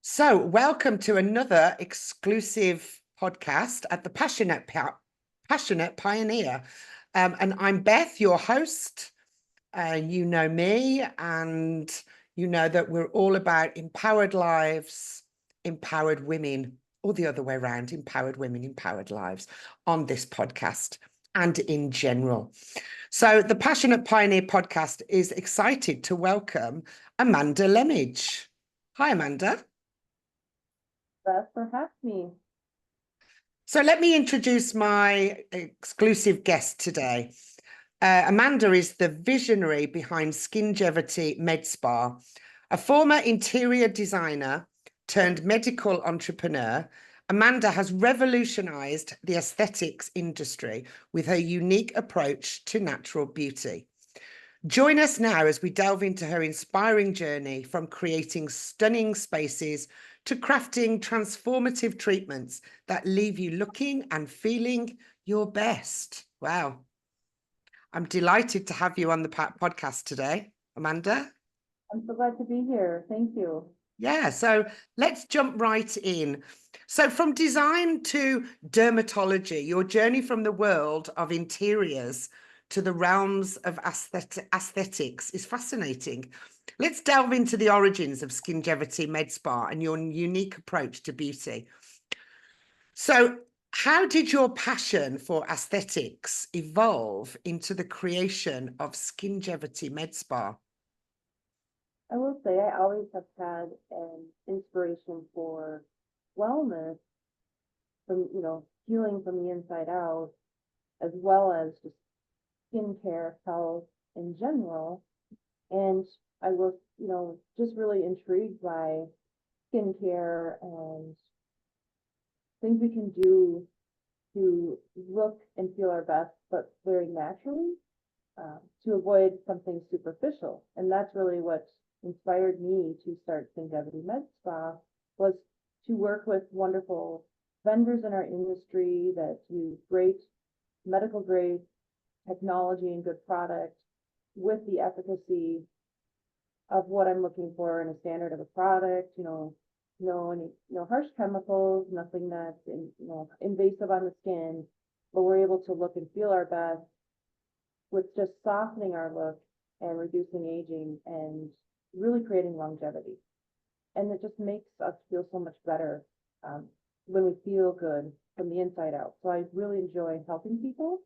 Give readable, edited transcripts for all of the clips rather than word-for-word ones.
So, welcome to another exclusive podcast at the Passionate Pioneer. And I'm Beth, your host. You know me, and you know that we're all about empowered lives, empowered women, or the other way around, empowered women, empowered lives on this podcast and in general. So, the Passionate Pioneer podcast is excited to welcome Amanda Lemmage. Hi, Amanda. Beth for having me. So let me introduce my exclusive guest today. Amanda is the visionary behind Skingevity Med Spa, a former interior designer turned medical entrepreneur. Amanda has revolutionized the aesthetics industry with her unique approach to natural beauty. Join us now as we delve into her inspiring journey from creating stunning spaces to crafting transformative treatments that leave you looking and feeling your best. Wow. I'm delighted to have you on the podcast today, Amanda. I'm so glad to be here. Thank you. Yeah, so let's jump right in. So from design to dermatology, your journey from the world of interiors to the realms of aesthetics is fascinating. Let's delve into the origins of Skingevity Med Spa and your unique approach to beauty. So how did your passion for aesthetics evolve into the creation of Skingevity Med Spa? I will say I always have had an inspiration for wellness from, healing from the inside out, as well as just skincare, health in general. And I was, just really intrigued by skincare and things we can do to look and feel our best, but very naturally, to avoid something superficial. And that's really what inspired me to start Skingevity Med Spa, was to work with wonderful vendors in our industry that use great medical grade technology and good product with the efficacy of what I'm looking for in a standard of a product, no harsh chemicals, nothing that's invasive on the skin, but we're able to look and feel our best with just softening our look and reducing aging and really creating longevity. And it just makes us feel so much better when we feel good from the inside out. So I really enjoy helping people,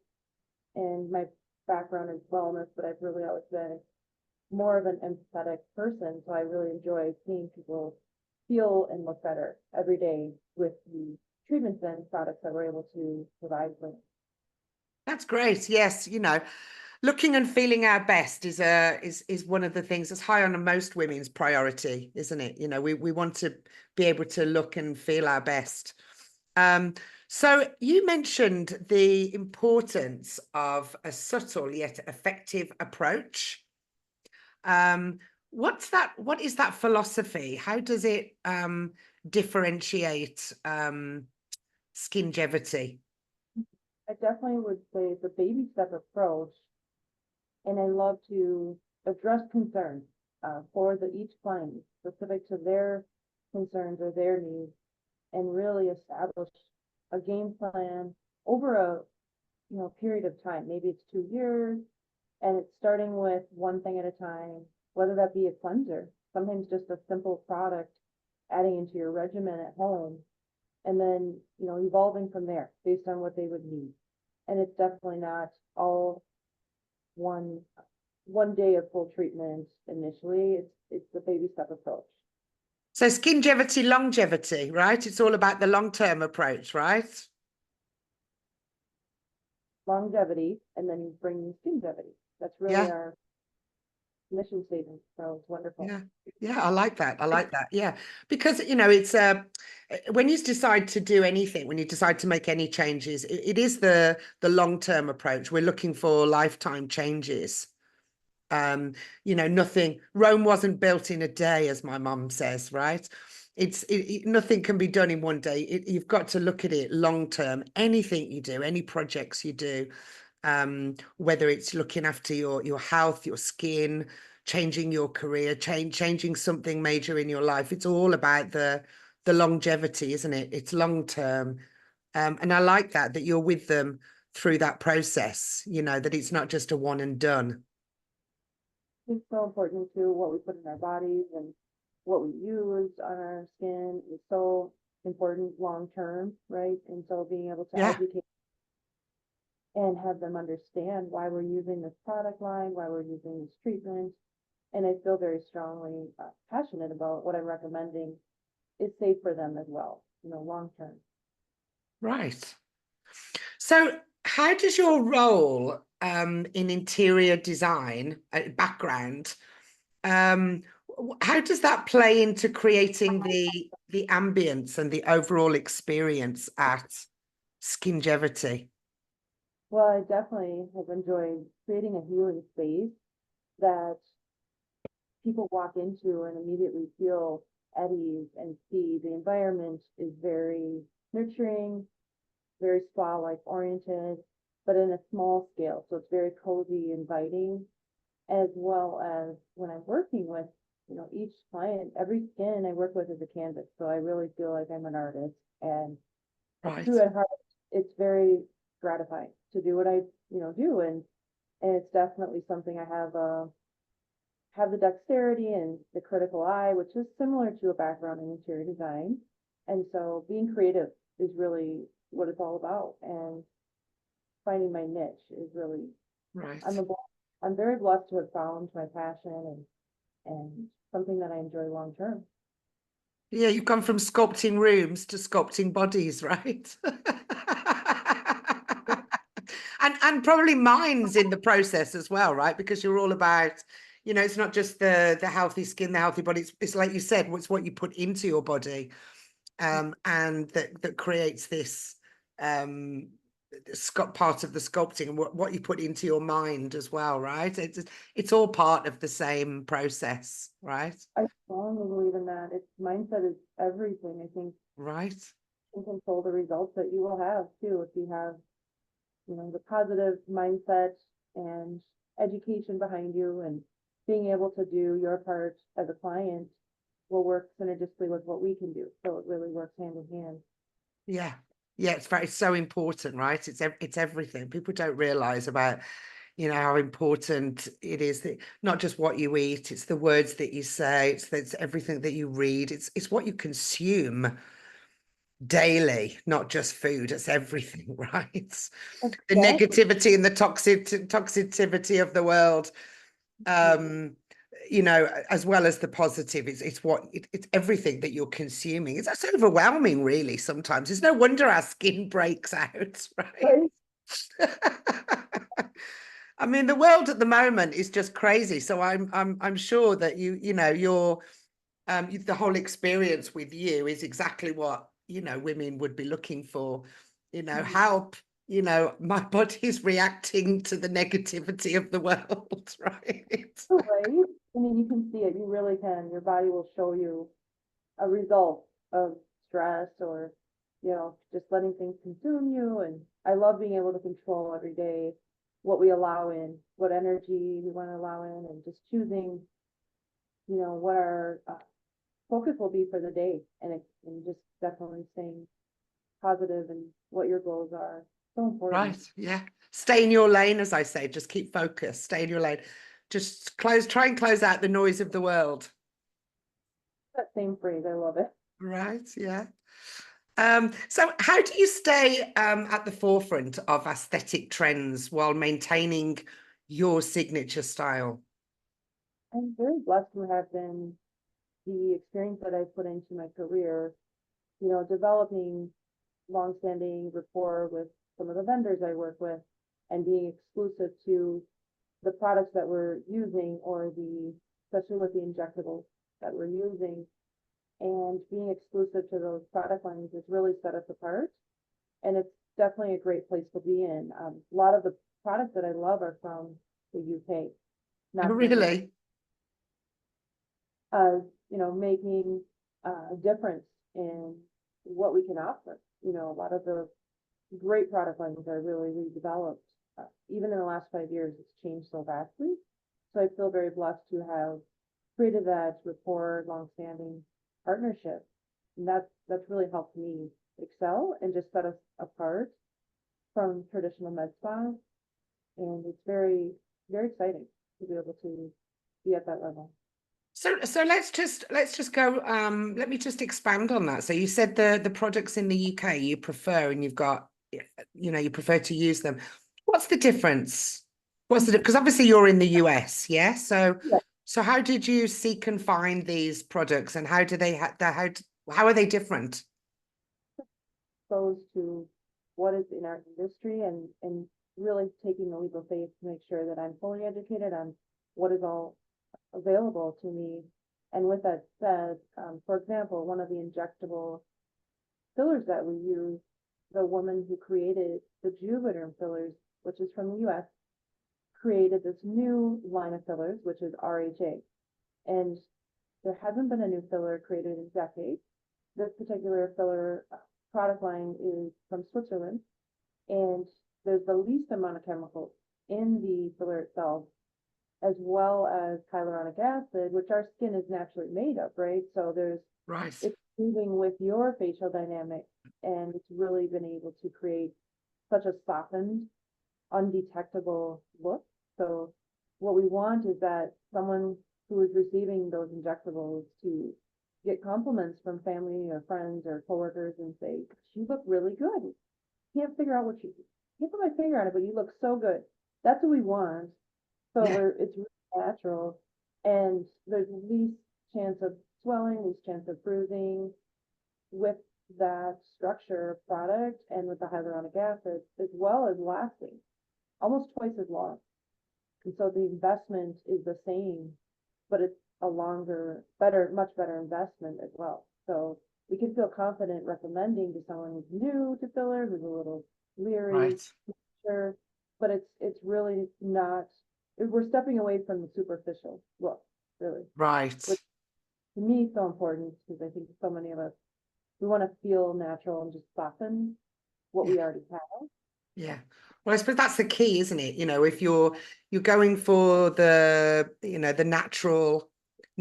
and my background is wellness, but I've really always been more of an empathetic person. So I really enjoy seeing people feel and look better every day with the treatments and products that we're able to provide with. That's great. Yes, looking and feeling our best is one of the things that's high on most women's priority, isn't it? We want to be able to look and feel our best. So you mentioned the importance of a subtle yet effective approach. What is that philosophy? How does it differentiate Skingevity? I definitely would say it's a baby step approach, and I love to address concerns for each client specific to their concerns or their needs, and really establish a game plan over a period of time. Maybe it's 2 years, and it's starting with one thing at a time, whether that be a cleanser, sometimes just a simple product adding into your regimen at home, and then evolving from there based on what they would need. And it's definitely not all one day of full treatment initially. It's the baby step approach. So Skingevity, longevity, right? It's all about the long-term approach, right? Longevity, and then you bring in Skingevity. That's really our mission statement. So it's wonderful. Yeah, I like that. Yeah, because it's when you decide to do anything, when you decide to make any changes, it is the long-term approach. We're looking for lifetime changes. Nothing, Rome wasn't built in a day, as my mum says, right? Nothing can be done in one day. You've got to look at it long term. Anything you do, any projects you do, whether it's looking after your health, your skin, changing your career, changing something major in your life. It's all about the longevity, isn't it? It's long term. And I like that you're with them through that process, you know, that it's not just a one and done. It's so important too, what we put in our bodies and what we use on our skin is so important long term, right? And so being able to Yeah. educate and have them understand why we're using this product line, why we're using this treatment. And I feel very strongly passionate about what I'm recommending is safe for them as well, you know, long term. Right. So how does your role in interior design background, how does that play into creating the ambience and the overall experience at Skingevity? Well, I definitely have enjoyed creating a healing space that people walk into and immediately feel at ease and see the environment is very nurturing, very spa-like oriented, but in a small scale. So it's very cozy, inviting, as well as when I'm working with, you know, each client, every skin I work with is a canvas. So I really feel like I'm an artist and Right. true at heart, it's very gratifying to do what I, you know, do. And it's definitely something I have the dexterity and the critical eye, which is similar to a background in interior design. And so being creative is really what it's all about. And finding my niche is really, Right. I'm very blessed to have found my passion and something that I enjoy long term. Yeah, you've gone from sculpting rooms to sculpting bodies, right? And probably minds in the process as well, right? Because you're all about, you know, it's not just the healthy skin, the healthy body. It's like you said, it's what you put into your body, and that creates this part of the sculpting, and what you put into your mind as well, right? It's all part of the same process, right? I strongly believe in that. It's mindset is everything. I think Right. you can control the results that you will have too if you have, you know, the positive mindset and education behind you and being able to do your part as a client will work synergistically with what we can do. So it really works hand in hand. Yeah. Yeah, it's so important, right? It's everything. People don't realize about, you know, how important it is that not just what you eat, it's the words that you say, it's everything that you read, it's what you consume daily, not just food, it's everything, right? The Exactly. negativity and the toxicity of the world, you know, as well as the positive. It's everything that you're consuming. That's overwhelming, really. Sometimes it's no wonder our skin breaks out, right? Right. I mean, the world at the moment is just crazy. So I'm sure that you know, the whole experience with you is exactly what, you know, women would be looking for, you know, help, you know, my body's reacting to the negativity of the world, right? Right. I mean, you can see it. You really can. Your body will show you a result of stress or, you know, just letting things consume you. And I love being able to control every day what we allow in, what energy we want to allow in, and just choosing, you know, what our focus will be for the day. And just definitely staying positive and what your goals are. So important. Right. Yeah. Stay in your lane, as I say, just keep focused, stay in your lane. Just try and close out the noise of the world. That same phrase, I love it. Right. Yeah. So how do you stay at the forefront of aesthetic trends while maintaining your signature style? I'm very blessed to have been the experience that I put into my career, you know, developing longstanding rapport with some of the vendors I work with and being exclusive to the products that we're using or especially with the injectables that we're using and being exclusive to those product lines has really set us apart. And it's definitely a great place to be in. A lot of the products that I love are from the UK, Oh, not from here. really? You know, making a difference in what we can offer. You know, a lot of the great product lines are really redeveloped. Even in the last 5 years, it's changed so vastly. So I feel very blessed to have created that rapport, longstanding partnership. And that's really helped me excel and just set us apart from traditional med spas. And it's very, very exciting to be able to be at that level. So let's just go. Let me just expand on that. So you said the products in the UK you prefer, and you've got, you prefer to use them. What's the difference? Because obviously you're in the US, yeah. Yeah. So how did you seek and find these products, and how do they how are they different? Exposed to what is in our industry and really taking the leap of faith to make sure that I'm fully educated on what is all available to me. And with that said, for example, one of the injectable fillers that we use, the woman who created the Juvederm fillers, which is from the US, created this new line of fillers, which is RHA. And there hasn't been a new filler created in decades. This particular filler product line is from Switzerland, and there's the least amount of chemicals in the filler itself, as well as hyaluronic acid, which our skin is naturally made of, right? So Right. it's moving with your facial dynamic, and it's really been able to create such a softened, undetectable look. So what we want is that someone who is receiving those injectables to get compliments from family or friends or coworkers and say, "You look really good. Can't figure out what you can't put my finger on it, but you look so good." That's what we want. So Yeah. it's really natural, and there's least chance of swelling, least chance of bruising with that structure product and with the hyaluronic acid, as well as lasting almost twice as long. And so the investment is the same, but it's a longer, better, much better investment as well. So we can feel confident recommending to someone who's new to filler, who's a little leery, Right. sure, but it's really not, we're stepping away from the superficial look, really, Right. which to me is so important because I think so many of us, we want to feel natural and just soften what Yeah. we already have. Yeah. Well, I suppose that's the key, isn't it? If you're going for the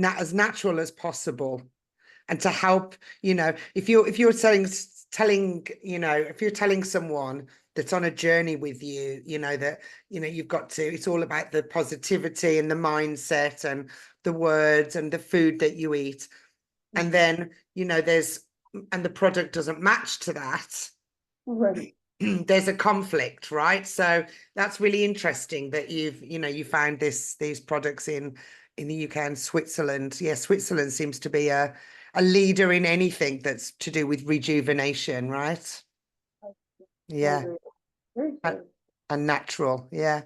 as natural as possible, and to help, if you're telling someone that's on a journey with you, that you've got to, it's all about the positivity and the mindset and the words and the food that you eat. And then, and the product doesn't match to that. Right. There's a conflict, right? So that's really interesting that you found these products in the UK and Switzerland. Yeah, Switzerland seems to be a leader in anything that's to do with rejuvenation, right? I Yeah, agree. Very and, exciting. and natural. Yeah.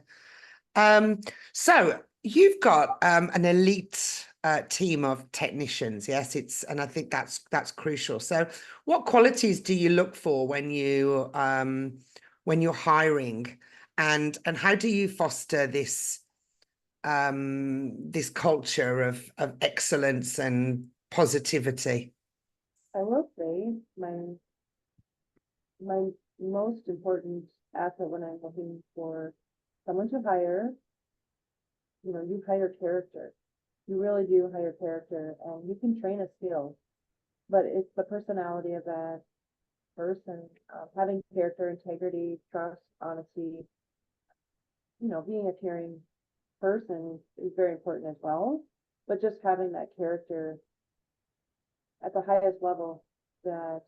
So you've got an elite team of technicians. Yes, and I think that's crucial. So what qualities do you look for when you're hiring, and how do you foster this culture of excellence and positivity? I will say my most important asset when I'm looking for someone to hire, you hire character. You really do hire character, and you can train a skill, but it's the personality of that person, having character, integrity, trust, honesty, being a caring person is very important as well. But just having that character at the highest level that,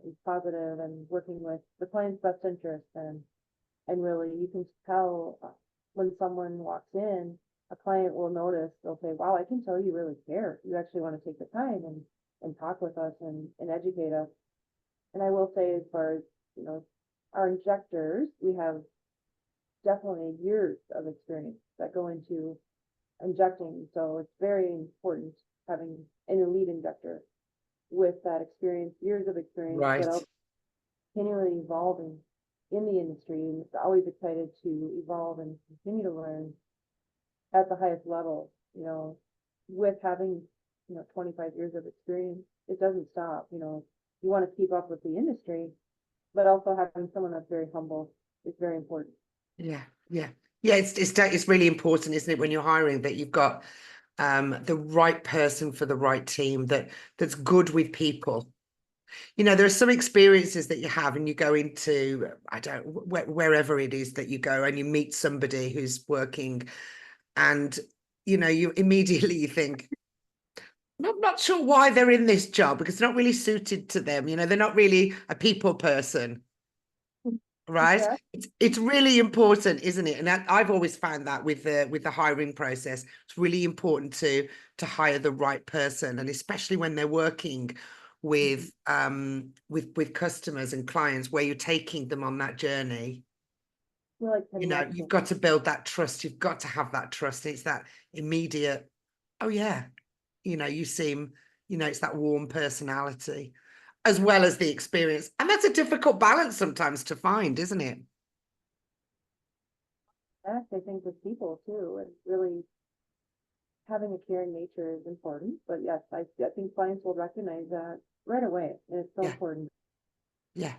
is positive and working with the client's best interest, and really you can tell when someone walks in, a client will notice, they'll say, "Wow, I can tell you really care. You actually want to take the time and talk with us and educate us." And I will say, as far as, our injectors, we have definitely years of experience that go into injecting. So it's very important having an elite injector with that experience, years of experience, but Right. also continually evolving in the industry, and always excited to evolve and continue to learn at the highest level. With having 25 years of experience, it doesn't stop. You want to keep up with the industry, but also having someone that's very humble is very important. Yeah, yeah. Yeah, it's really important, isn't it, when you're hiring, that you've got the right person for the right team that's good with people. You know, there are some experiences that you have and you go into, I don't, wherever it is that you go and you meet somebody who's working and, you know, you immediately you think, I'm not sure why they're in this job because it's not really suited to them. You know, they're not really a people person, right? Exactly. It's really important, isn't it? And I've always found that with the hiring process, it's really important to hire the right person, and especially when they're working with customers and clients where you're taking them on that journey. I feel like You know, connection. you've got to build that trust. You've got to have that trust. It's that immediate, oh yeah, you know, you seem, you know, it's that warm personality as well as the experience. And that's a difficult balance sometimes to find, isn't it? Yes, I think with people too, and really having a caring nature is important. But yes, I think clients will recognize that right away, and it's so Yeah, important. yeah.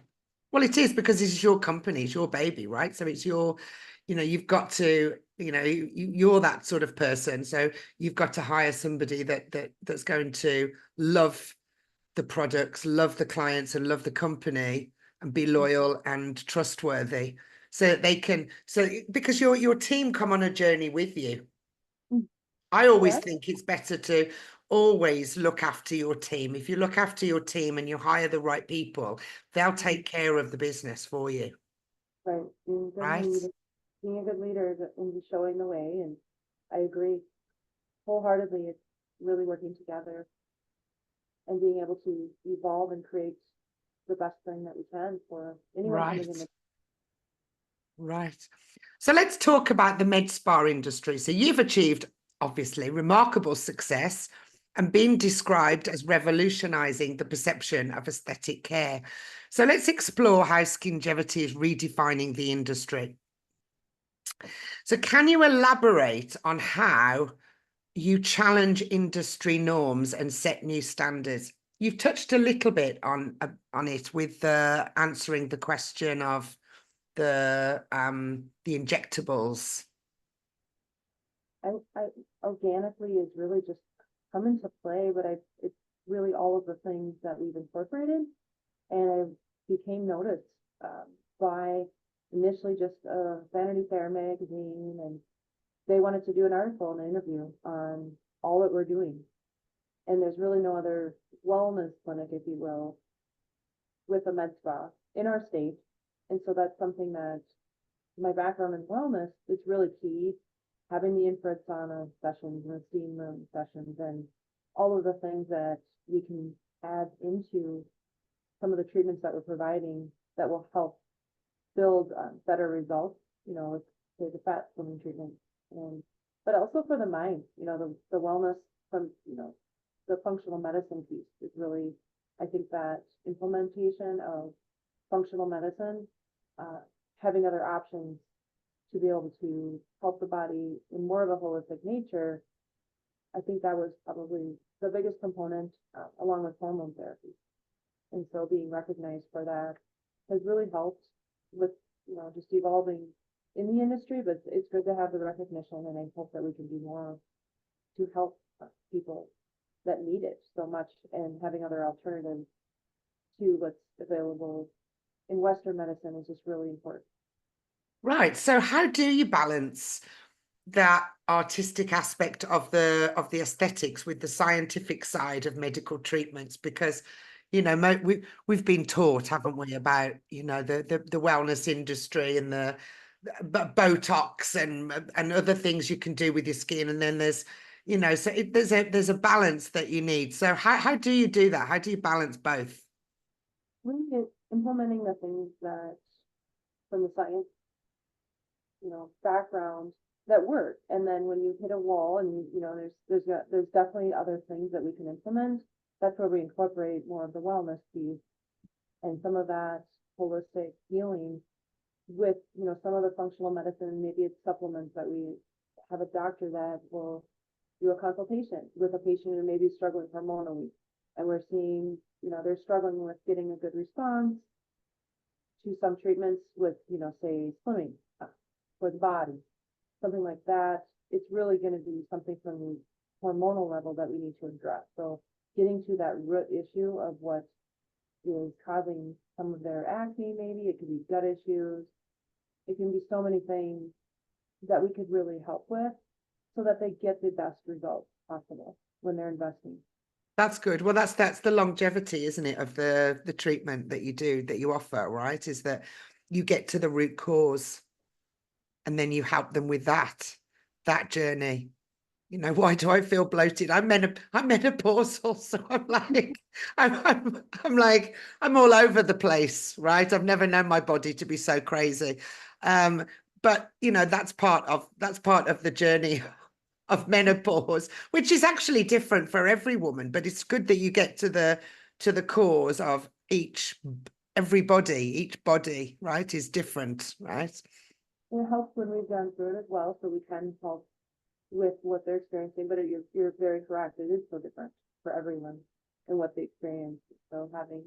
Well, it is because this is your company, it's your baby, right? So it's your, you know, you've got to, you know, you're that sort of person. So you've got to hire somebody that's going to love the products, love the clients, and love the company, and be loyal and trustworthy. So that they can, so because your team come on a journey with you. Mm. I always Yeah, think it's better to always look after your team. If you look after your team and you hire the right people, they'll take care of the business for you, right. right? Being a good leader and just showing the way. And I agree wholeheartedly. It's really working together and being able to evolve and create the best thing that we can for anyone coming in. Right, right. So let's talk about the med spa industry. So you've achieved, obviously, remarkable success and been described as revolutionizing the perception of aesthetic care. So let's explore how Skingevity is redefining the industry. So can you elaborate on how you challenge industry norms and set new standards? You've touched a little bit on it with answering the question of the injectables. I organically is really just come into play, but it's really all of the things that we've incorporated, and I became noticed by initially just a Vanity Fair magazine, and they wanted to do an article and an interview on all that we're doing. And there's really no other wellness clinic, if you will, with a med spa in our state. And so that's something that my background in wellness is really key. Having the infrared sauna sessions and the steam room sessions and all of the things that we can add into some of the treatments that we're providing that will help build better results, you know, with say the fat slimming treatment, and but also for the mind, you know, the wellness from, you know, the functional medicine piece is really, I think that implementation of functional medicine, uh, having other options to be able to help the body in more of a holistic nature, I think that was probably the biggest component, along with hormone therapy. And so being recognized for that has really helped with, you know, just evolving in the industry, but it's good to have the recognition, and I hope that we can do more to help people that need it so much, and having other alternatives to what's available in Western medicine is just really important. Right. So how do you balance that artistic aspect of the aesthetics with the scientific side of medical treatments? Because, you know, we've been taught, haven't we, about, you know, the wellness industry and the Botox and other things you can do with your skin, and then there's, you know, so there's a balance that you need. So how do you do that? How do you balance both? Really implementing the things that from the science, you know, background that work. And then when you hit a wall and, you know, there's definitely other things that we can implement. That's where we incorporate more of the wellness piece and some of that holistic healing with, you know, some of the functional medicine. Maybe it's supplements that we have a doctor that will do a consultation with a patient who may be struggling hormonally. And we're seeing, you know, they're struggling with getting a good response to some treatments with, you know, say slimming for the body. something like that, it's really going to be something from the hormonal level that we need to address. So getting to that root issue of what is causing some of their acne, maybe it could be gut issues. It can be so many things that we could really help with so that they get the best results possible when they're investing. That's good. Well, that's the longevity, isn't it, of the treatment that you do, that you offer, right? Is that you get to the root cause and then you help them with that journey. You know, why do I feel bloated? I'm menopausal, so I'm like, I'm like, I'm all over the place, right? I've never known my body to be so crazy. But you know, that's part of the journey of menopause, which is actually different for every woman. But it's good that you get to the cause of each body, right, is different, right? It helps when we've gone through it as well, so we can help with what they're experiencing, but you're very correct. It is so different for everyone and what they experience. So having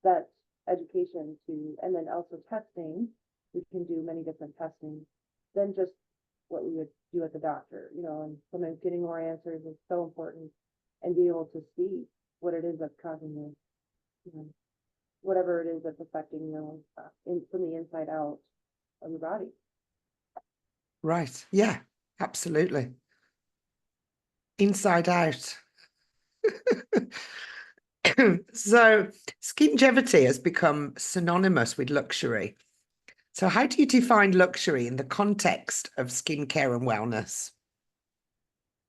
that education and then also testing, we can do many different testing than just what we would do at the doctor, and sometimes getting more answers is so important and be able to see what it is that's causing whatever it is that's affecting you from the inside out of your body. Right. Yeah, absolutely. Inside out. So Skingevity has become synonymous with luxury. So how do you define luxury in the context of skincare and wellness?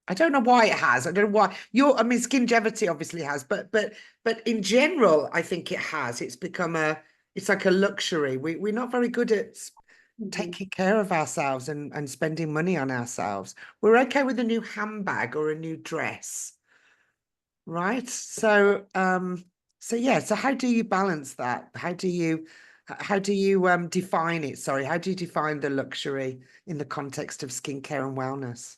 I don't know why it has. I don't know why Skingevity obviously has, but in general, I think it has. It's become it's like a luxury. We're not very good at taking care of ourselves and spending money on ourselves. We're okay with a new handbag or a new dress. Right. So yeah, so how do you balance that? How do you define it? Sorry, how do you define the luxury in the context of skincare and wellness?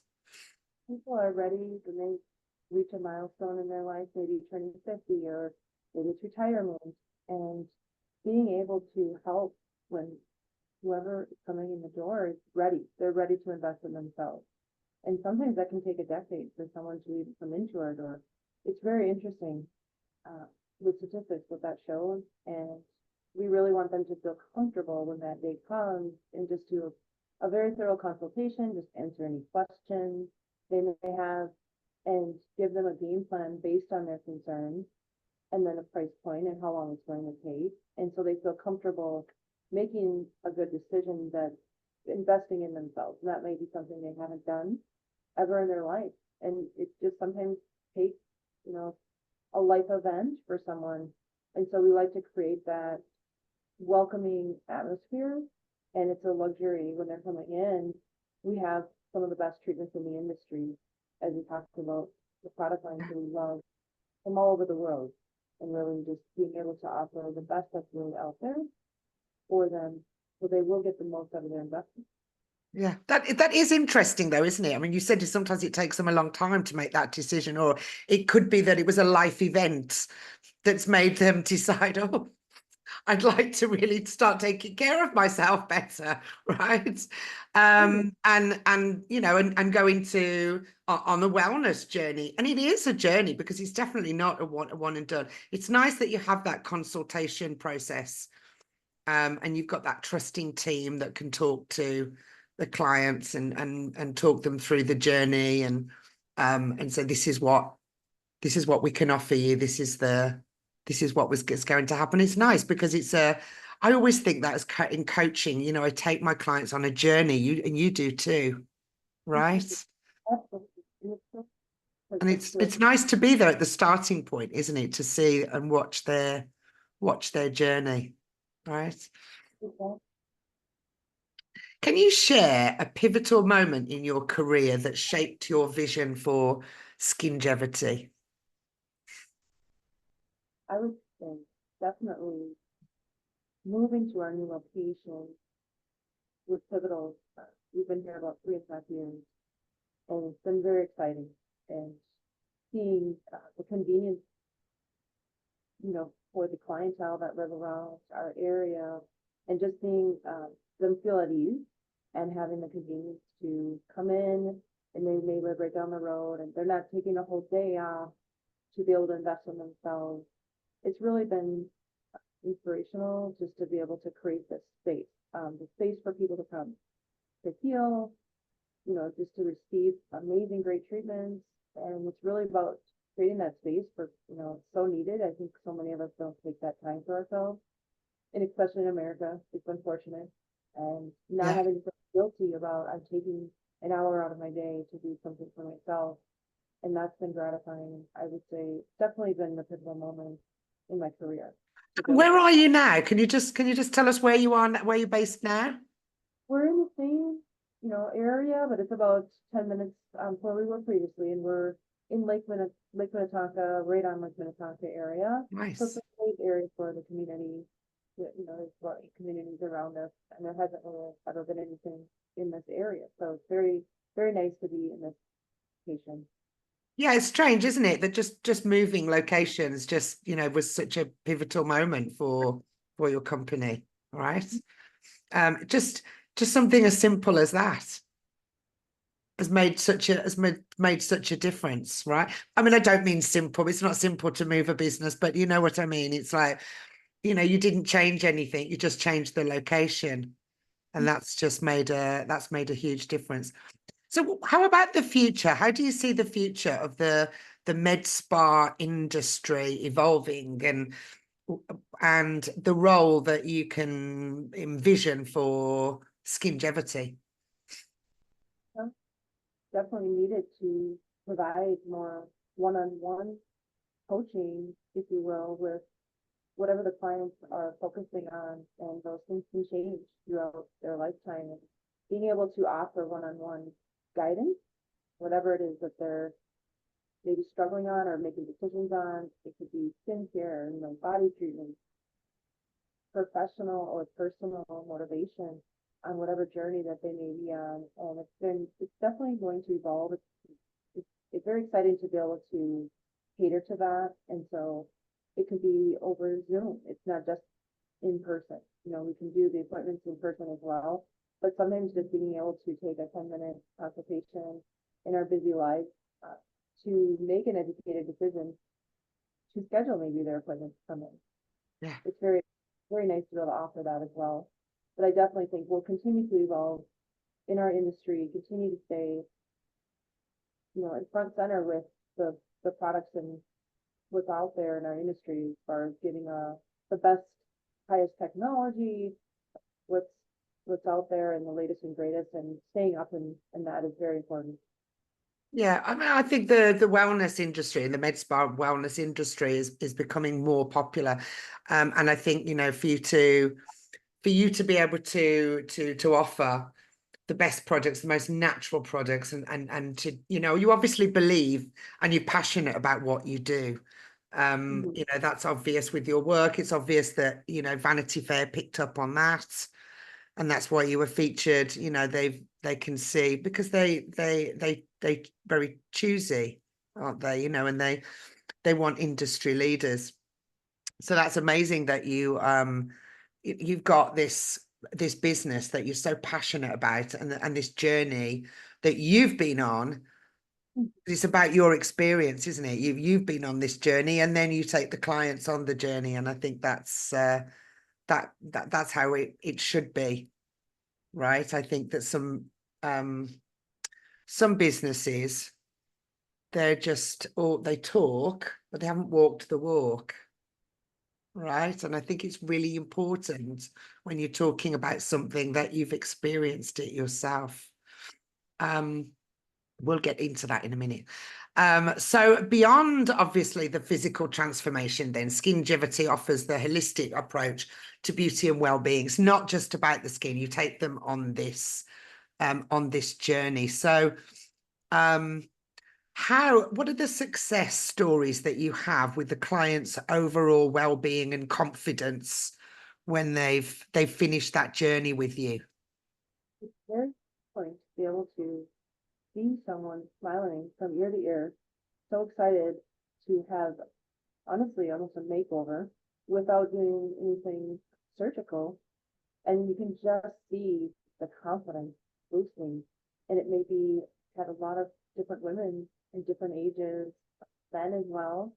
People are ready when they reach a milestone in their life, maybe turning 50 or maybe it's retirement, and being able to help when whoever is coming in the door is ready. They're ready to invest in themselves. And sometimes that can take a decade for someone to even come into our door. It's very interesting with statistics what that shows, and we really want them to feel comfortable when that day comes and just do a very thorough consultation, just answer any questions they may have and give them a game plan based on their concerns and then a price point and how long it's going to take. And so they feel comfortable making a good decision that investing in themselves. And that may be something they haven't done ever in their life. And it just sometimes takes, a life event for someone. And so we like to create that welcoming atmosphere. And it's a luxury when they're coming in. We have some of the best treatments in the industry, as we talked about the product lines that we love from all over the world, and really just being able to offer the best that's really out there for them so they will get the most out of their investment. Yeah, that is interesting though, isn't it? I mean, you said sometimes it takes them a long time to make that decision, or it could be that it was a life event that's made them decide, oh, I'd like to really start taking care of myself better, right? And go into on a wellness journey. And it is a journey because it's definitely not a one and done. It's nice that you have that consultation process, and you've got that trusting team that can talk to the clients and talk them through the journey and say this is what we can offer you. This is what is going to happen. It's nice because I always think that as in coaching, I take my clients on a journey. You do too, right? And it's nice to be there at the starting point, isn't it? To see and watch their journey, right? Can you share a pivotal moment in your career that shaped your vision for Skingevity? I would say definitely moving to our new location was pivotal. We've been here about 3.5 years, and it's been very exciting. And seeing the convenience, for the clientele that live around our area, and just seeing them feel at ease and having the convenience to come in and they may live right down the road and they're not taking a whole day off to be able to invest in themselves. It's really been inspirational just to be able to create this space, the space for people to come to heal, just to receive amazing, great treatments. And it's really about creating that space for, it's so needed. I think so many of us don't take that time for ourselves. And especially in America, it's unfortunate. And not Yeah. having to feel guilty about I'm taking an hour out of my day to do something for myself. And that's been gratifying. I would say definitely been the pivotal moment in my career. Where are you now? Can you just tell us where you are, where you're based now? We're in the same, area, but it's about 10 minutes from where we were previously, and we're in Lake Minnetonka, right on Lake Minnetonka area. So it's Nice. a great area for the community. There's a lot of communities around us, and there hasn't really ever been anything in this area. So it's very, very nice to be in this location. Yeah, it's strange, isn't it? That just moving locations just, was such a pivotal moment for your company, right? Just something as simple as that has made such a difference, right? I mean, I don't mean simple. It's not simple to move a business, but you know what I mean. It's like, you didn't change anything, you just changed the location. And that's made a huge difference. So how about the future? How do you see the future of the med spa industry evolving and the role that you can envision for Skingevity? So definitely needed to provide more one-on-one coaching, if you will, with whatever the clients are focusing on, and those things can change throughout their lifetime. And being able to offer one-on-one guidance, whatever it is that they're maybe struggling on or making decisions on, it could be skincare, body treatment, professional or personal motivation on whatever journey that they may be on. And it's definitely going to evolve. It's very exciting to be able to cater to that. And so it can be over Zoom. It's not just in person. We can do the appointments in person as well. But sometimes just being able to take a 10-minute consultation in our busy lives to make an educated decision to schedule maybe their appointment to come in. Yeah. It's very, very nice to be able to offer that as well. But I definitely think we'll continue to evolve in our industry, continue to stay, in front center with the products and what's out there in our industry as far as giving the best, highest technology, what's out there and the latest and greatest, and staying up and that is very important. Yeah, I mean, I think the wellness industry and the med spa wellness industry is becoming more popular, and I think for you to be able to offer the best products, the most natural products, and to you obviously believe and you're passionate about what you do. That's obvious with your work. It's obvious that Vanity Fair picked up on that, and that's why you were featured. They can see because they very choosy, aren't they? And they want industry leaders. So that's amazing that you've got this business that you're so passionate about, and this journey that you've been on. It's about your experience, isn't it? You've been on this journey, and then you take the clients on the journey, and I think that's how it should be, right? I think that some businesses, they talk, but they haven't walked the walk. Right. And I think it's really important when you're talking about something that you've experienced it yourself. We'll get into that in a minute. So beyond obviously the physical transformation, then Skingevity offers the holistic approach to beauty and well-being. It's not just about the skin. You take them on this journey. So what are the success stories that you have with the client's overall well-being and confidence when they've finished that journey with you? It's very important to be able to see someone smiling from ear to ear, so excited to have, honestly, almost a makeover without doing anything surgical. And you can just see the confidence boosting and it may be had a lot of different women in different ages, men as well,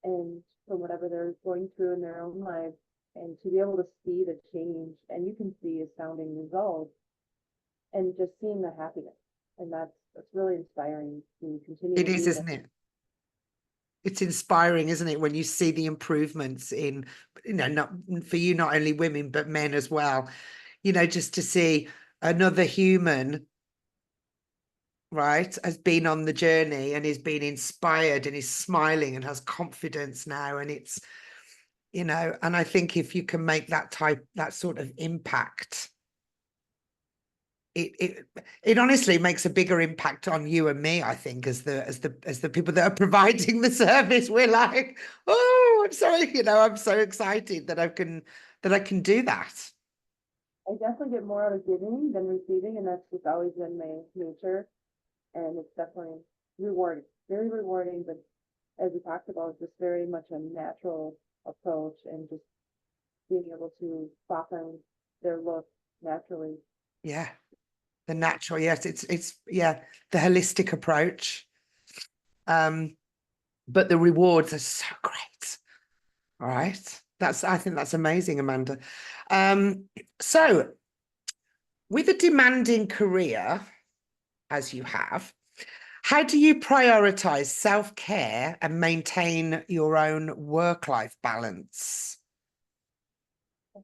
and from whatever they're going through in their own lives, and to be able to see the change, and you can see astounding results, and just seeing the happiness, and that's really inspiring to continue It to is, do that. isn't it? It's inspiring, isn't it, when you see the improvements in, not for you, not only women, but men as well, just to see another human, right, has been on the journey and is being inspired and is smiling and has confidence now. And it's, and I think if you can make that sort of impact, it honestly makes a bigger impact on you and me, I think, as the people that are providing the service. We're like, oh, I'm sorry, I'm so excited that I can do that. I definitely get more out of giving than receiving, and that's just always been my nature, and it's definitely rewarding, very rewarding, but as we talked about, it's just very much a natural approach, and just being able to soften their look naturally. Yeah, the natural, yes, it's yeah, the holistic approach. But the rewards are so great. All right. I think that's amazing, Amanda. So with a demanding career, as you have, how do you prioritize self-care and maintain your own work-life balance?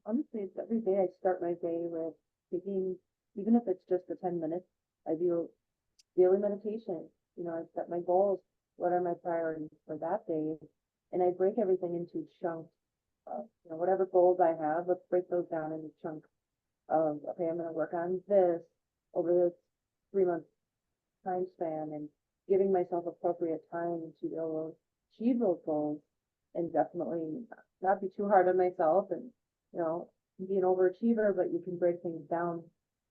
Honestly, it's every day I start my day with taking, even if it's just for 10 minutes, I do daily meditation. I set my goals. What are my priorities for that day? And I break everything into chunks. Whatever goals I have, let's break those down into chunks of, okay, I'm going to work on this over this 3 month time span, and giving myself appropriate time to be able to achieve those goals, and definitely not be too hard on myself, and, be an overachiever, but you can break things down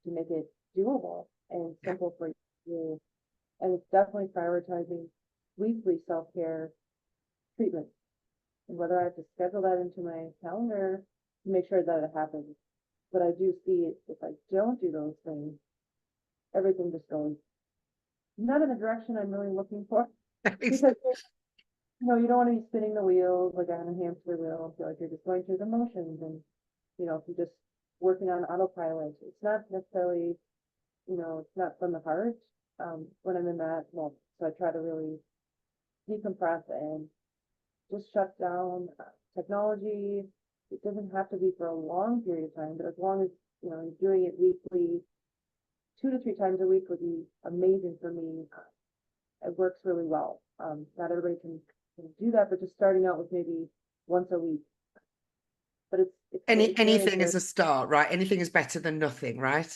to make it doable and simple for you. And it's definitely prioritizing weekly self-care treatment, and whether I have to schedule that into my calendar to make sure that it happens. But I do see it, if I don't do those things, everything just goes not in the direction I'm really looking for. Because you don't want to be spinning the wheels like on a hamster wheel and feel like you're just going through the motions, and if you're just working on autopilot, it's not necessarily, it's not from the heart. When I'm in that, well, so I try to really decompress and just shut down technology. It doesn't have to be for a long period of time, but as long as you're doing it weekly, 2 to 3 times a week would be amazing for me. It works really well. Not everybody can do that, but just starting out with maybe once a week. But it's Anything is a start, right? Anything is better than nothing, right?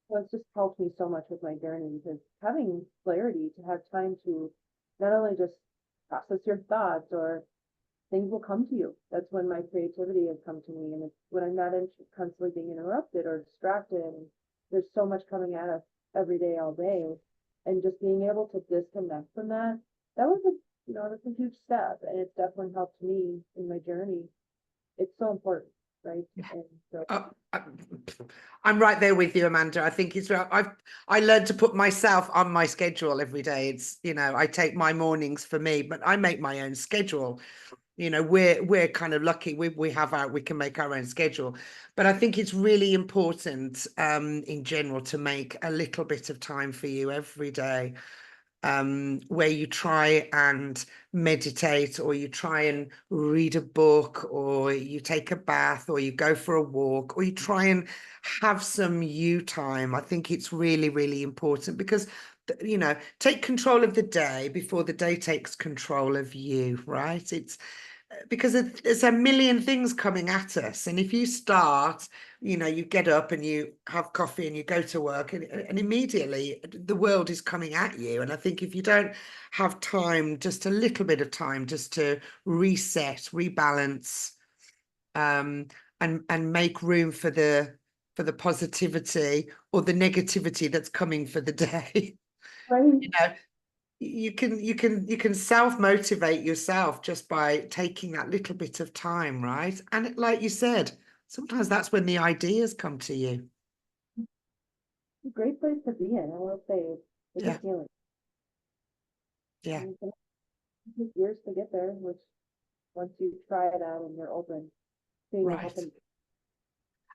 Well, it's just helped me so much with my journey, because having clarity, to have time to not only just process your thoughts, or things will come to you. That's when my creativity has come to me, and it's when I'm not constantly being interrupted or distracted. And there's so much coming at us every day, all day, and just being able to disconnect from that. That was that's a huge step, and it's definitely helped me in my journey. It's so important, right? And so I'm right there with you, Amanda. I think I learned to put myself on my schedule every day. It's, I take my mornings for me, but I make my own schedule. We're kind of lucky. We can make our own schedule, but I think it's really important in general to make a little bit of time for you every day, where you try and meditate, or you try and read a book, or you take a bath, or you go for a walk, or you try and have some you time. I think it's really, really important, because take control of the day before the day takes control of you, right? It's because there's a million things coming at us, and if you start, you get up and you have coffee and you go to work, and immediately the world is coming at you. And I think if you don't have time, just a little bit of time, just to reset, rebalance, and make room for the positivity or the negativity that's coming for the day. right. You can self-motivate yourself just by taking that little bit of time, right? And like you said, sometimes that's when the ideas come to you. a great place to be in. I will say it's Yeah, a feeling. yeah, And it's gonna take years to get there, which once you try it out and you're open, being right. open.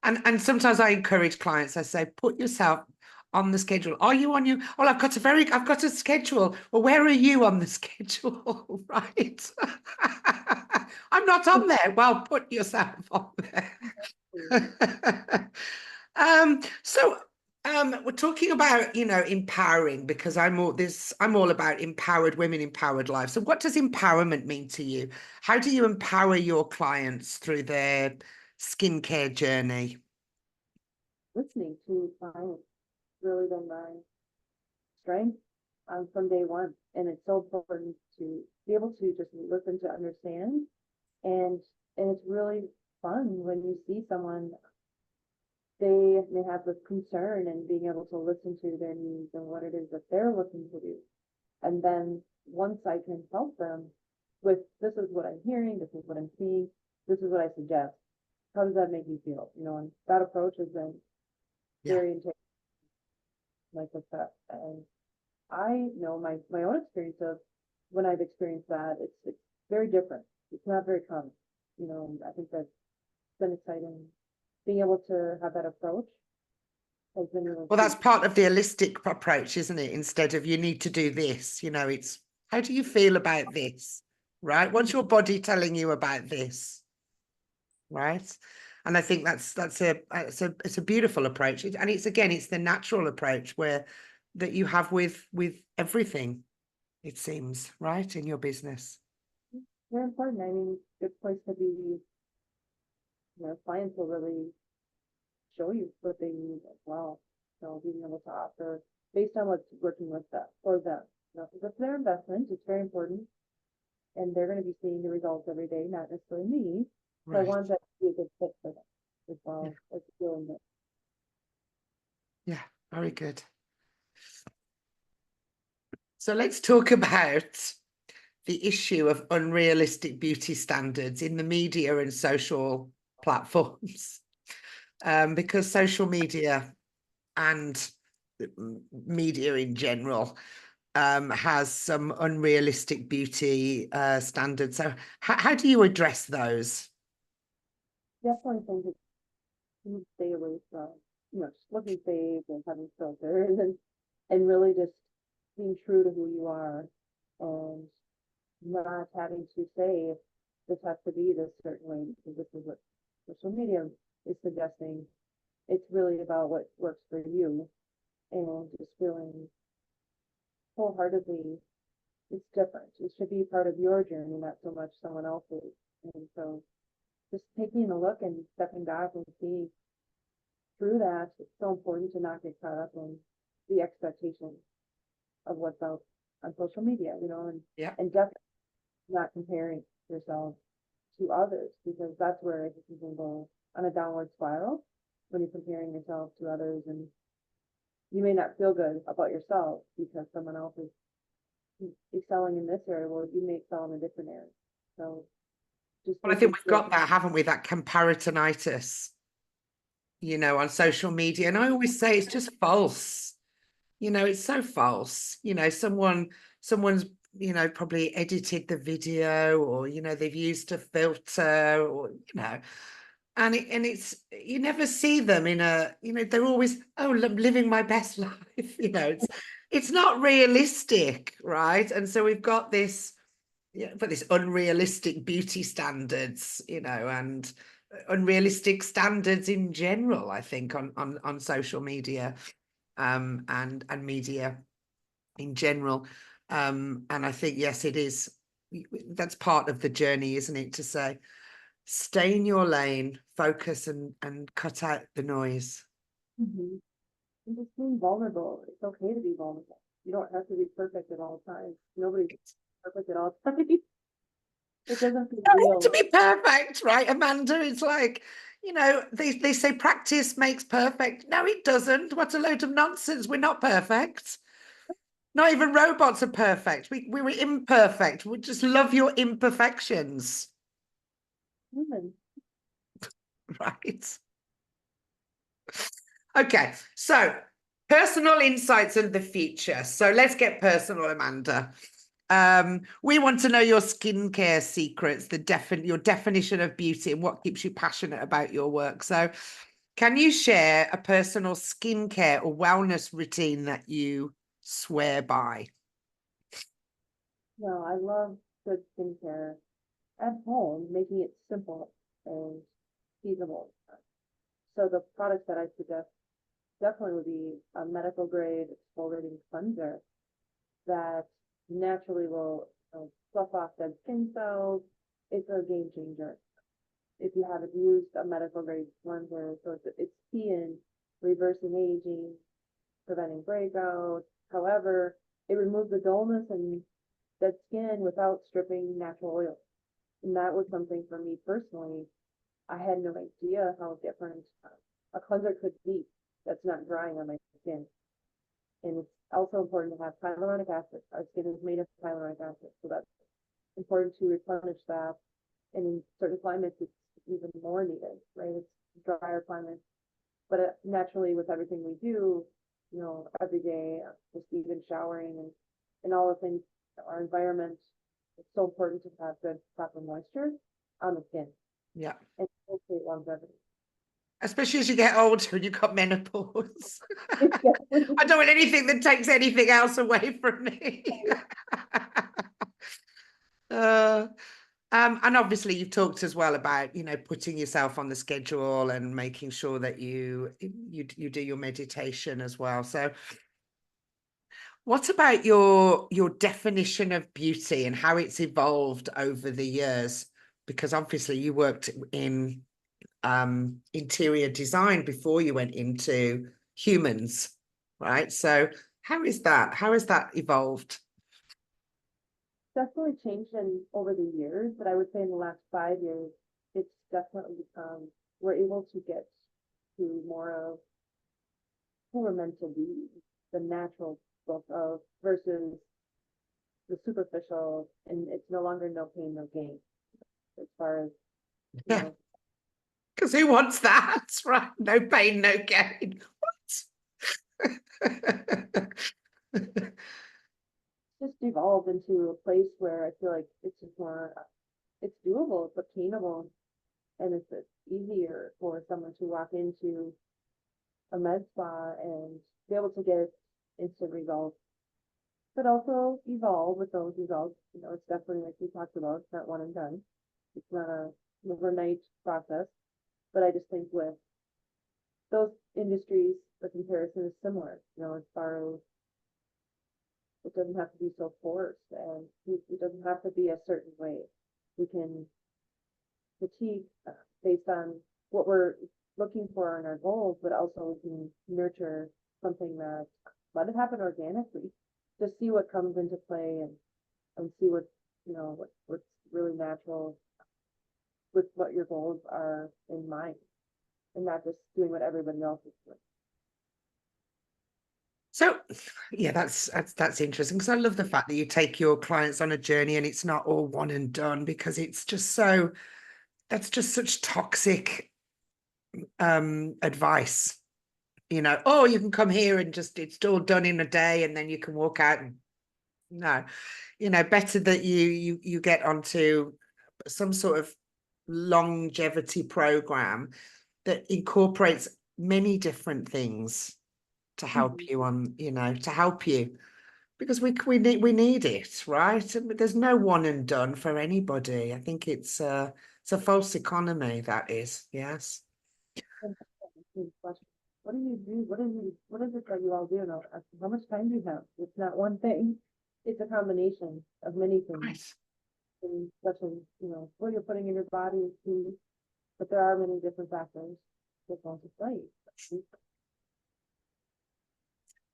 And sometimes I encourage clients, I say, put yourself on the schedule. Are you on you? Well, I've got a schedule. Well, where are you on the schedule? Right. I'm not on there. Well, put yourself on there. So we're talking about, empowering, because I'm all about empowered women, empowered lives. So what does empowerment mean to you? How do you empower your clients through their skincare journey? Listening to clients really been my strength from day one. And it's so important to be able to just listen to understand. And and it's really fun when you see someone, they may have this concern, and being able to listen to their needs and what it is that they're looking to do. And then once I can help them with, this is what I'm hearing, this is what I'm seeing, this is what I suggest. How does that make you feel? And that approach has been Yeah. very intense, like with that. And I know my own experience of when I've experienced that, it's very different. It's not very common. I think that's been exciting. Being able to have that approach has been really Well, key. that's part of the holistic approach, isn't it? Instead of you need to do this, it's how do you feel about this? Right? What's your body telling you about this? Right? And I think it's a beautiful approach. And it's the natural approach where that you have with everything, it seems, right, in your business. Very important. I mean, good place to be. Clients will really show you what they need as well. Being able to offer based on what's working with them for them. Because it's their investment, it's very important, and they're going to be seeing the results every day, not necessarily me. So I Right. want that to be a good fit for them as Yeah. well as feeling it. Yeah. Very good. So let's talk about the issue of unrealistic beauty standards in the media and social platforms. Because social media and media in general has some unrealistic beauty standards. So how do you address those? Definitely things that you stay away from, just looking fake and having filters, and really just being true to who you are, and not having to say this has to be this certain way because this is what social media is suggesting. It's really about what works for you, and just feeling wholeheartedly it's different. It should be part of your journey, not so much someone else's. And so just taking a look and stepping back and seeing through that, it's so important to not get caught up in the expectations of what's out on social media, Yeah. and definitely not comparing yourself to others, because that's where I think you can go on a downward spiral when you're comparing yourself to others, and you may not feel good about yourself because someone else is excelling in this area. Well, you may excel in a different area. So just Well, I think making we've sure. got that, haven't we? That comparisonitis, on social media. And I always say it's just false. It's so false. Someone's, probably edited the video, or, they've used a filter, or, and it's, you never see them in a, they're always, oh, I'm living my best life. It's not realistic, right? And so we've got this, but this unrealistic beauty standards, and unrealistic standards in general, I think, on social media, and media in general. And I think, yes, it is. That's part of the journey, isn't it? To say, stay in your lane, focus, and cut out the noise. Mhm. And just being vulnerable. It's okay to be vulnerable. You don't have to be perfect at all times. Nobody's perfect at all times. It doesn't feel Don't have to real. be perfect, right, Amanda? It's like, they say practice makes perfect. No, it doesn't. What a load of nonsense. We're not perfect. Not even robots are perfect. We were imperfect. We just love your imperfections, Human. right? Okay, so Personal insights of the future. So let's get personal, Amanda. We want to know your skincare secrets, your definition of beauty, and what keeps you passionate about your work. So, can you share a personal skincare or wellness routine that you swear by? No, I love good skincare at home, making it simple and feasible. So the products that I suggest definitely would be a medical grade exfoliating cleanser that naturally will, fluff off dead skin cells. It's a game changer. If you haven't used a medical grade cleanser, so it's key in reversing aging, preventing breakouts. However, it removes the dullness and dead skin without stripping natural oil. And that was something for me personally. I had no idea how different a cleanser could be that's not drying on my skin. And it's also important to have hyaluronic acid. Our skin is made of hyaluronic acid, so that's important to replenish that. And in certain climates, it's even more needed, right? It's drier climates. But naturally, with everything we do, every day, just even showering and all the things, our environment, it's so important to have good, proper moisture on the skin. Yeah. And create longevity. Especially as you get older and you've got menopause. I don't want anything that takes anything else away from me. And obviously you've talked as well about, putting yourself on the schedule and making sure that you do your meditation as well. So what about your definition of beauty and how it's evolved over the years? Because obviously you worked in interior design before you went into humans, right? So how has that evolved? Definitely changed over the years, but I would say in the last 5 years, it's definitely become, we're able to get to more of who we're meant to be, the natural look of versus the superficial, and it's no longer no pain, no gain as far as, Yeah, because who wants that, right? No pain, no gain. What? just evolved into a place where I feel like it's just more, it's doable, it's obtainable, and it's easier for someone to walk into a med spa and be able to get instant results, but also evolve with those results. It's definitely like we talked about, it's not one and done. It's not a overnight process, but I just think with those industries, the comparison is similar, as far as it doesn't have to be so forced and it doesn't have to be a certain way. We can critique based on what we're looking for in our goals, but also we can nurture something that let it happen organically. Just see what comes into play and see what's really natural with what your goals are in mind, and not just doing what everybody else is doing. So, yeah, that's interesting, because I love the fact that you take your clients on a journey and it's not all one and done, because that's just such toxic advice. Oh, you can come here and just, it's all done in a day and then you can walk out. And no, better that you get onto some sort of longevity program that incorporates many different things to help you on, to help you, because we need it, right? There's no one and done for anybody. I think it's a false economy, that is. Yes. What do you do? What is it that you all do? How much time do you have? It's not one thing. It's a combination of many things. Right. And such as, what you're putting in your body is key, but there are many different factors that go into play.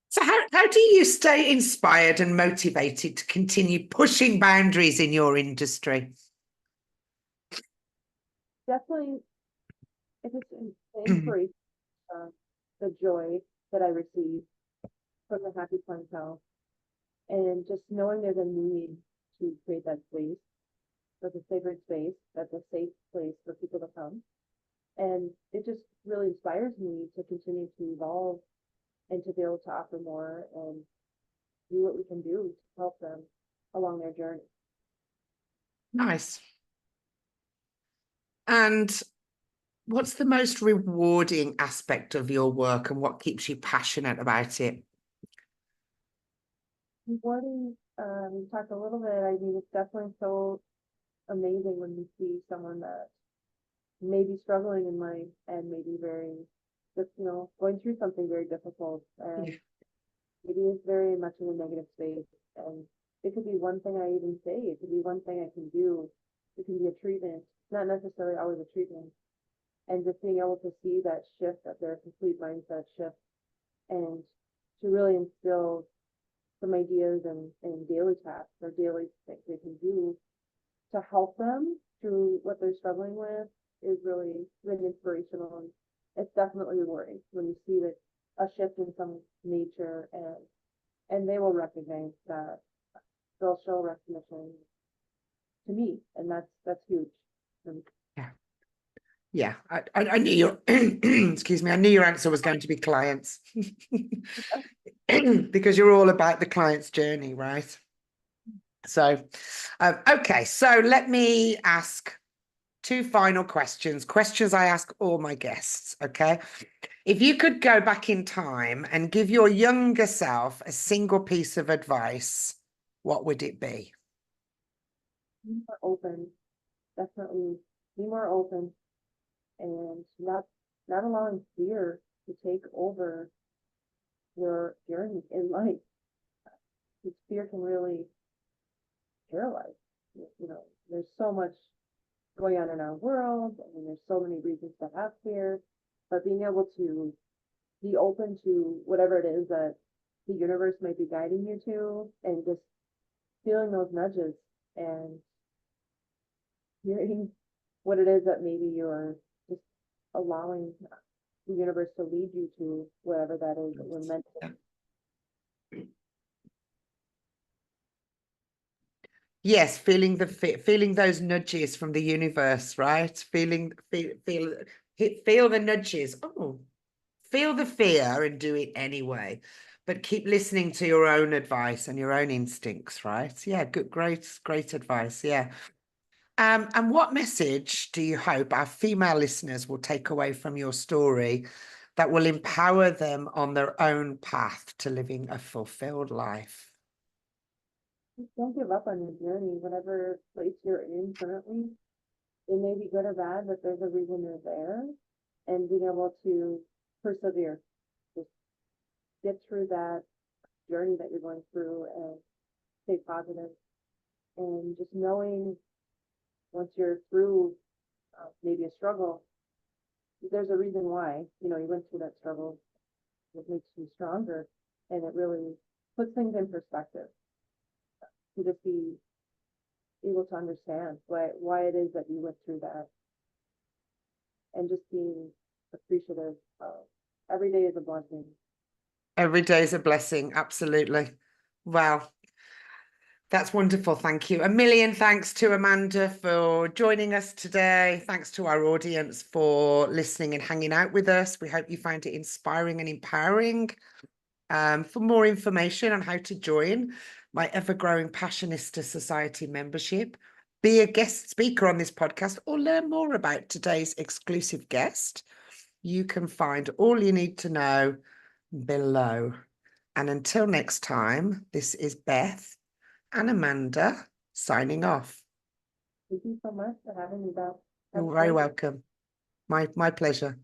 So how do you stay inspired and motivated to continue pushing boundaries in your industry? Definitely, if it's the inspiration, the joy that I receive from the happy clientele, and just knowing there's a need to create that space, that's a sacred space, that's a safe place for people to come. And it just really inspires me to continue to evolve and to be able to offer more and do what we can do to help them along their journey. Nice. And what's the most rewarding aspect of your work and what keeps you passionate about it? Rewarding, we talked a little bit, I mean, it's definitely so amazing when you see someone that may be struggling in life and maybe very, just, going through something very difficult and maybe is very much in a negative space. And it could be one thing I even say, it could be one thing I can do, it can be a treatment, not necessarily always a treatment. And just being able to see that shift, that their complete mindset shift, and to really instill some ideas and daily tasks or daily things they can do to help them through what they're struggling with is really, really inspirational. And it's definitely rewarding when you see that a shift in some nature, and they will recognize that, they'll show recognition to me, and that's huge. And Yeah, I knew your excuse me, I knew your answer was going to be clients because you're all about the client's journey, right? So, okay, so let me ask two final questions I ask all my guests, okay? If you could go back in time and give your younger self a single piece of advice, what would it be? be more open, definitely be more open, and not allowing fear to take over your journey in life. Because fear can really paralyze. There's so much going on in our world. I mean, there's so many reasons to have fear, but being able to be open to whatever it is that the universe might be guiding you to, and just feeling those nudges and hearing what it is that maybe you're just allowing the universe to lead you to, whatever that is that you're meant to. Yes, feeling those nudges from the universe, right? Feel the nudges. Oh, feel the fear and do it anyway, but keep listening to your own advice and your own instincts, right? Yeah, good, great advice. Yeah. And what message do you hope our female listeners will take away from your story that will empower them on their own path to living a fulfilled life? Just don't give up on your journey, whatever place you're in currently. It may be good or bad, but there's a reason you're there, and being able to persevere, just get through that journey that you're going through and stay positive. And just knowing once you're through maybe a struggle, there's a reason why, you went through that struggle. It makes you stronger, and it really puts things in perspective to just be able to understand why it is that you went through that, and just being appreciative of every day is a blessing. Every day is a blessing. Absolutely. Wow. That's wonderful. Thank you. A million thanks to Amanda for joining us today. Thanks to our audience for listening and hanging out with us. We hope you found it inspiring and empowering. For more information on how to join my ever-growing Passionista Society membership, be a guest speaker on this podcast, or learn more about today's exclusive guest, you can find all you need to know below. And until next time, this is Beth and Amanda signing off. Thank you so much for having me, Beth. You're very welcome. My pleasure.